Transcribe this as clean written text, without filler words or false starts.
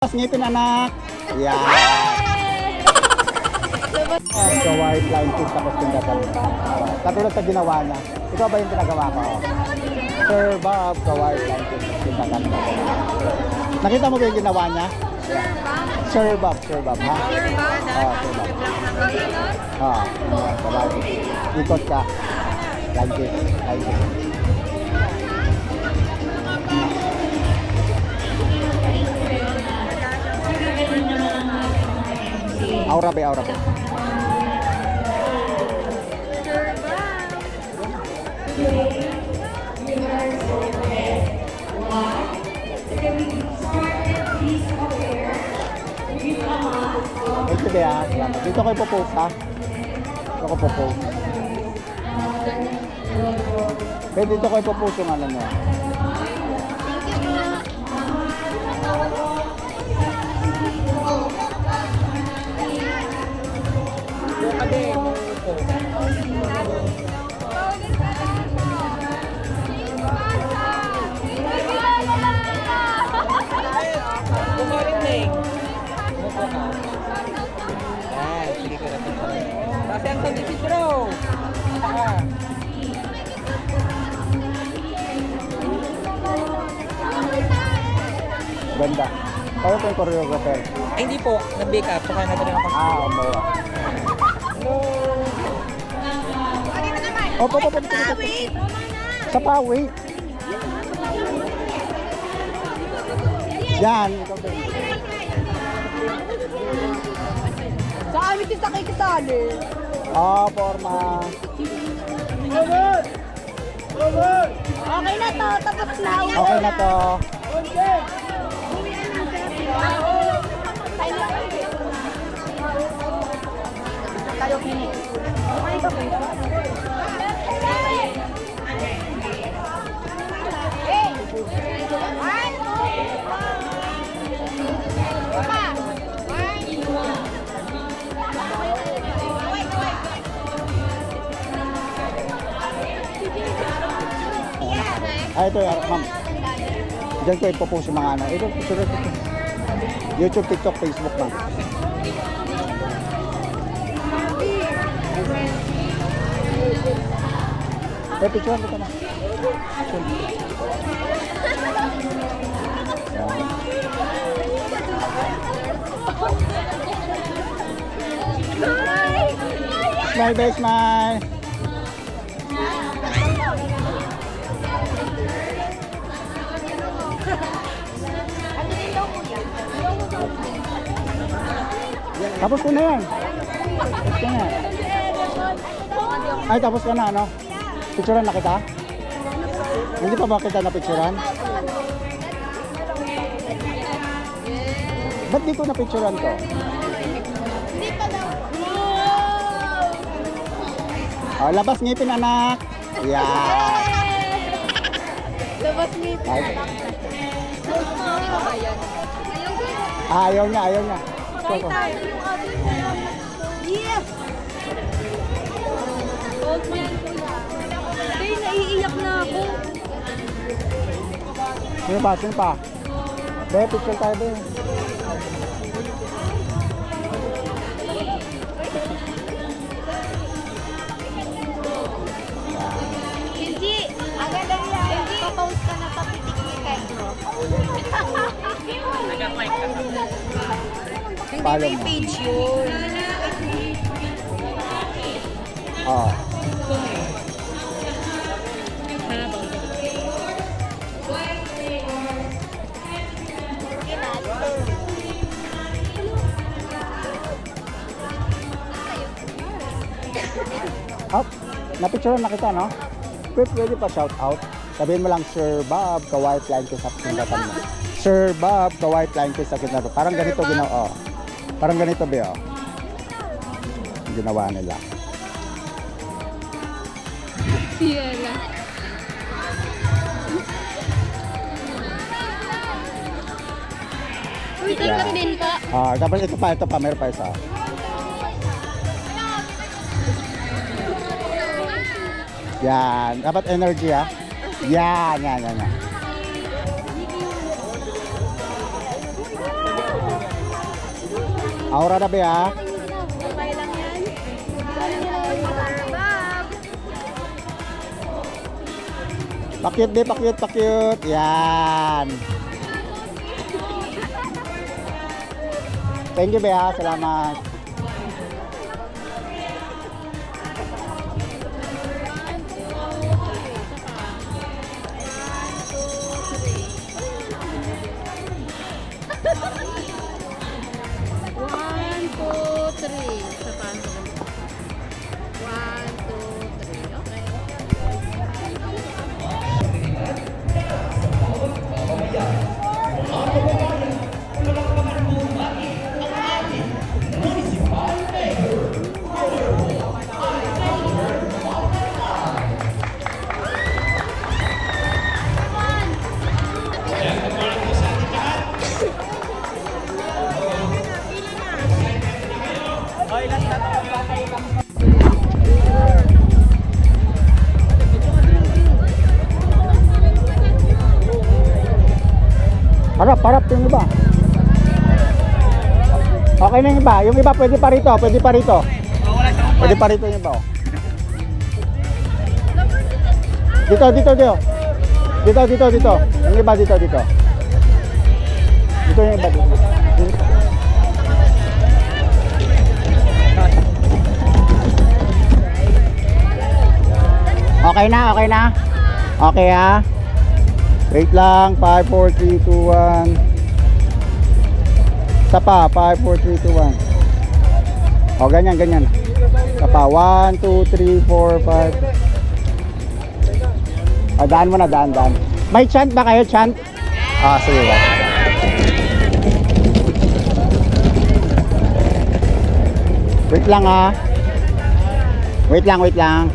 Ngipin anak. Yan. So white line kiss tapos pindatan. Katulad sa ginawa niya. Ito ba yung pinagawa ko? Sir Bob, sa white line kiss tapos pindatan. Nakita mo ba yung ginawa niya? Sir Bob, ha? Sir Bob? Sir Bob. Ikot ka. Line kiss. Line kiss. Aura be. Ito be ha. Dito kayo po-post ha. Dito ko po-post. Dito kayo po-post yung ano nyo. Kasi ang sabi si Bro. Ganda. Kayo po yung choreographer. Ay, hindi po. Nag-bake up. Saka nagkaroon ako. Okay. Opo. Sa pawit. Yan. Sa amin sa kikisali. Forma. Okay na to, tapos na. Okay na to. Tayo kini. Okay ka ba? Ito ma'am. Diyan ko ipopost yung mga ano. Ito. YouTube, TikTok, Facebook ma'am. Picturean kita na. Smile, babe, smile. Tapos ko na yan. Tapos ko na. Ay, tapos ka na, ano? Picturean na kita? Hindi pa ba kita na picturean? Ba't di ko na picturean to? Labas ngipin anak. Yan. Labas ngipin. Ayaw niya. Yes! Old man ko na. Hey, naiiyak na ako. Sino pa? Be, picture tayo be. Hindi, agad lang yan. Hindi, pa-post ka na papitik-tikan mo. Follow Hindi, mo. may page yun. Napicturean na kita, no? Pwede pa shout out. Sabihin mo lang, Sir Bob, ka-white line kiss sa pindatan mo. Sir Bob, ka-white line kiss sa pindatan mo. Parang ganito ginawa, Parang ganito ba, ginawa nila. Siyela. Uy, lang din pa. Tapos ito pa, meron pa isa. Yan, dapat energy ha. Yan. Aura na be ha. Okay lang yan. Bob. Pakyut be, pakyut, pakyut. Yan. Thank you be ha. Salamat. One, two, three. Sa paano? 1, 2, 3. Okay. Harap, harap yung iba. Okay na yung iba. Yung iba pwede pa rito, pwede pa rito. Pwede pa rito yung iba. Oh. Dito, dito, dito. Dito, dito, dito. Yung iba dito, dito. Dito yung iba dito. Dito. Okay na, okay na. Okay ha. Wait lang, 5, 4, 3, 2, 1. Isa pa, 5, 4, 3, 2, 1. O, ganyan, ganyan. Isa pa, 1, 2, 3, 4, 5. O, daan mo na, daan, daan. May chant ba kayo, chant? Ah, sige ba. Wait lang ha. Wait lang, wait lang.